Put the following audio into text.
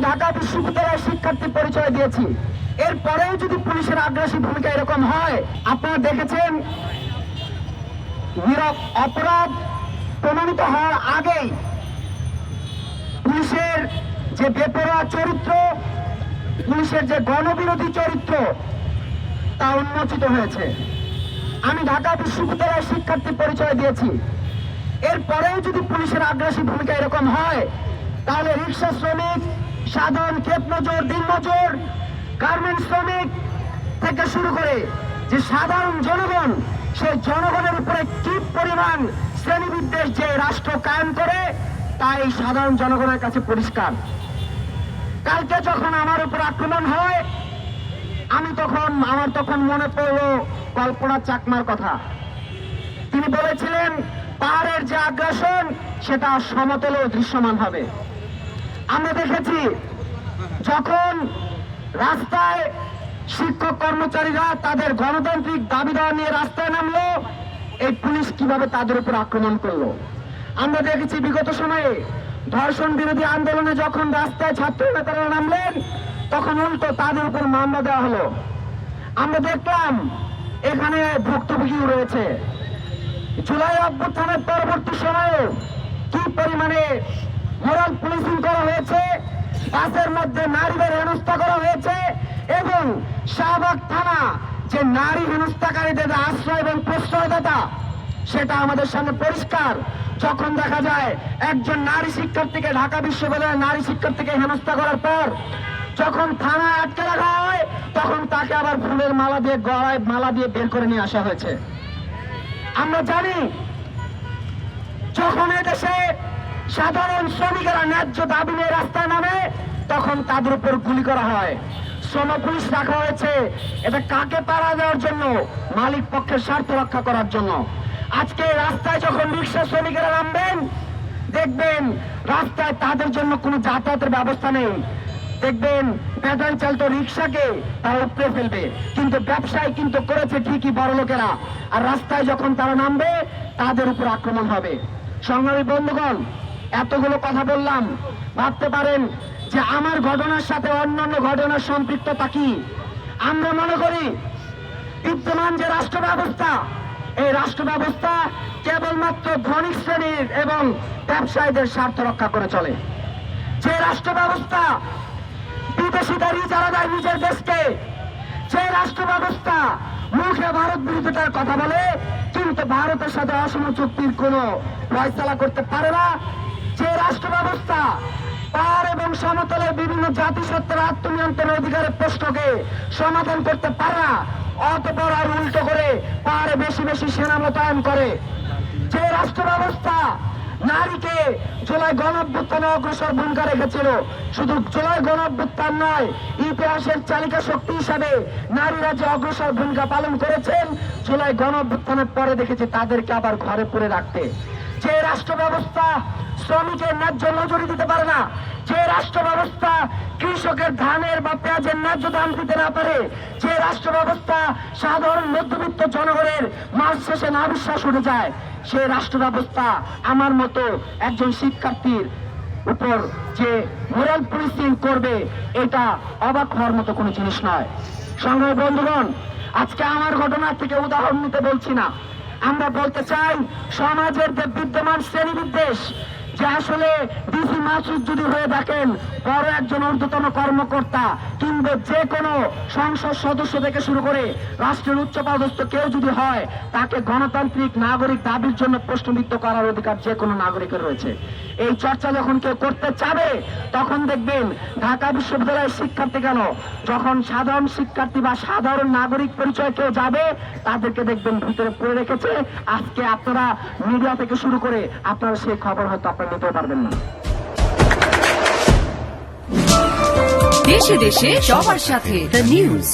ঢাকা বিশ্ববিদ্যালয়ের শিক্ষার্থী পরিচয় দিয়েছি। এরপরেও যদি পুলিশের আগ্রাসী ভূমিকা এরকম হয়, আপনারা দেখেছেন অপরাধ প্রমাণিত হওয়ার আগেই পুলিশের যে বেপরোয়া চরিত্র, পুলিশের যে গণবিরোধী চরিত্র, তা উন্মোচিত হয়েছে। আমি ঢাকা বিশ্ববিদ্যালয়ের শিক্ষার্থী পরিচয় দিয়েছি। এরপরেও যদি পুলিশের আগ্রাসী ভূমিকা এরকম হয়, তাহলে রিক্সা শ্রমিক, সাধারণ ক্ষেত মজুর, দিন মজুর, গার্মেন্টস শ্রমিক থেকে শুরু করে যে সাধারণ জনগণ, সেই জনগণের উপরে কি পরিমাণ শ্রেণীবিদ্বেষ যে রাষ্ট্র কায়েম করে, তা এই সাধারণ জনগণের কাছে পরিষ্কার। কালকে যখন আমার উপর আক্রমণ হয়, আমার তখন মনে পড়ল কল্পনা চাকমার কথা। তিনি বলেছিলেন পাহাড়ের যে আগ্রাসন সেটা সমতলেও দৃশ্যমান হবে। আমরা দেখেছি যখন রাস্তায় শিক্ষক কর্মচারীরা তাদের গণতান্ত্রিক দাবি দেওয়া নিয়ে রাস্তায় নামলো, এই পুলিশ কিভাবে তাদের উপর আক্রমণ করলো। আমরা দেখেছি বিগত সময়ে ধর্ষণ বিরোধী আন্দোলনে যখন রাস্তায় ছাত্র নেতারা নামলেন, তখন উল্টো তাদের উপর মামলা দেওয়া হলো। আমরা দেখলাম এখানে ভুক্তভোগীও রয়েছে। জুলাই অভ্যুত্থানের পরবর্তী সময়ে কি পরিমাণে মোরাল পুলিশিং করা হয়েছে, বাসের মধ্যে নারীদের হেনস্থা করা হয়েছে, এবং শাহবাগ থানা যে নারী হেনস্থাকারীদের আশ্রয় এবং প্রশ্রয়দাতা, সেটা আমাদের সামনে পরিষ্কার। যখন দেখা যায় একজন নারী শিক্ষার্থীকে, ঢাকা বিশ্ববিদ্যালয়ের নারী শিক্ষার্থীকে হেনস্থা করার পর যখন থানায় আটকে রাখা হয়, তখন তাকে আবার ফুলের মালা দিয়ে, গলায় মালা দিয়ে বের করে নিয়ে আসা হয়েছে। আমরা জানি যখন এদেশে সাধারণ শ্রমিকেরা ন্যায্য দাবি নিয়ে রাস্তায় নামে, তখন তাদের উপর গুলি করা হয়। শ্রম পুলিশ রাখা হয়েছে এটা কাকে পাড়া দেওয়ার জন্য? মালিক পক্ষের স্বার্থ রক্ষা করার জন্য। আজকে রাস্তায় যখন রিক্সা শ্রমিকেরা নামবেন, দেখবেন রাস্তায় তাদের জন্য কোনো যাতায়াতের ব্যবস্থা নেই। দেখবেন প্যাডেল চালিত রিক্সাকে তারা উপড়ে ফেলবে, কিন্তু ব্যবসায় কিন্তু করেছে ঠিকই বড় লোকেরা। আর রাস্তায় যখন তারা নামবে, তাদের উপর আক্রমণ হবে। সংগ্রামী বন্ধুগণ, এতগুলো কথা বললাম, ভাবতে পারেন যে আমার ঘটনার সাথে অন্যান্য ঘটনার সম্পৃক্ততা কি। আমরা মনে করি বিদ্যমান যে রাষ্ট্র ব্যবস্থা, এই রাষ্ট্র ব্যবস্থা কেবলমাত্র ধনিক শ্রেণীর এবং ব্যবসায়ীদের স্বার্থ রক্ষা করে চলে। যে রাষ্ট্র ব্যবস্থা বিদেশিদারি যারা দেয় নিজের দেশকে, যে রাষ্ট্র ব্যবস্থা মুখে ভারত বিরোধিতার কথা বলে কিন্তু ভারতের সাথে অসম চুক্তির কোন ফয়সালা করতে পারে না, যে রাষ্ট্র ব্যবস্থা পাহাড় এবং সমতলের বিভিন্ন জাতিসত্তার আত্মনিয়ন্ত্রণের অধিকারের প্রশ্নকে সমাধান করতে পারে না, অতঃপর আর উল্টো করে পাহাড়ে বেশি বেশি সেনা মোতায়েন করে, যে রাষ্ট্র ব্যবস্থা নারীকে জুলাই গণঅভ্যুত্থানে অগ্রসর ভূমিকা রেখেছিল, শুধু জুলাই গণঅভ্যুত্থান নয়, ইতিহাসের চালিকা শক্তি হিসাবে নারীরা যে অগ্রসর ভূমিকা পালন করেছেন, জুলাই গণঅভ্যুত্থানের পরে দেখেছি তাদেরকে আবার ঘরে পুরে রাখতে। যে রাষ্ট্র ব্যবস্থা শ্রমিকের ন্যায্য মজুরি দিতে পারে না, যে রাষ্ট্র ব্যবস্থা কৃষকের ধানের বা পেঁয়াজের ন্যায্য দাম দিতে না পারে, যে রাষ্ট্র ব্যবস্থা সাধারণ মধ্যবিত্ত জনগণের মাস শেষে না বিশ্বাস উঠে যায়, সে রাষ্ট্র ব্যবস্থা আমার মতো একজন শিক্ষার্থীর উপর যে মোরাল পুলিশিং করবে, এটা অবাক হওয়ার মতো কোনো জিনিস নয়। সংগ্রামী বন্ধুগণ, আজকে আমার ঘটনা থেকে উদাহরণ নিতে বলছি না, আমরা বলতে চাই সমাজের যে বিদ্যমান শ্রেণীবিদ্বেষ, যে আসলে ডিসি মাসুদ যদি হয়ে থাকেন বড় একজন ঊর্ধ্বতন কর্মকর্তা কিংবা যে কোনো সংসদ সদস্য থেকে শুরু করে রাষ্ট্রের উচ্চপদস্থ কেউ যদি হয়, তাকে গণতান্ত্রিক নাগরিক দাবির জন্য প্রশ্নবিদ্ধ করার অধিকার যে কোনো নাগরিকের রয়েছে। এই চর্চা যখন কেউ করতে চাবে, তখন দেখবেন ঢাকা বিশ্ববিদ্যালয়ের শিক্ষার্থী কেন, যখন সাধারণ শিক্ষার্থী বা সাধারণ নাগরিক পরিচয় কেউ যাবে, তাদেরকে দেখবেন ভিতরে পড়ে রেখেছে। আজকে আপনারা মিডিয়া থেকে শুরু করে আপনারা সেই খবর হয়তো আপনারা নিতে পারবেন না। দেশে দেশে সবার সাথে দ্য নিউজ।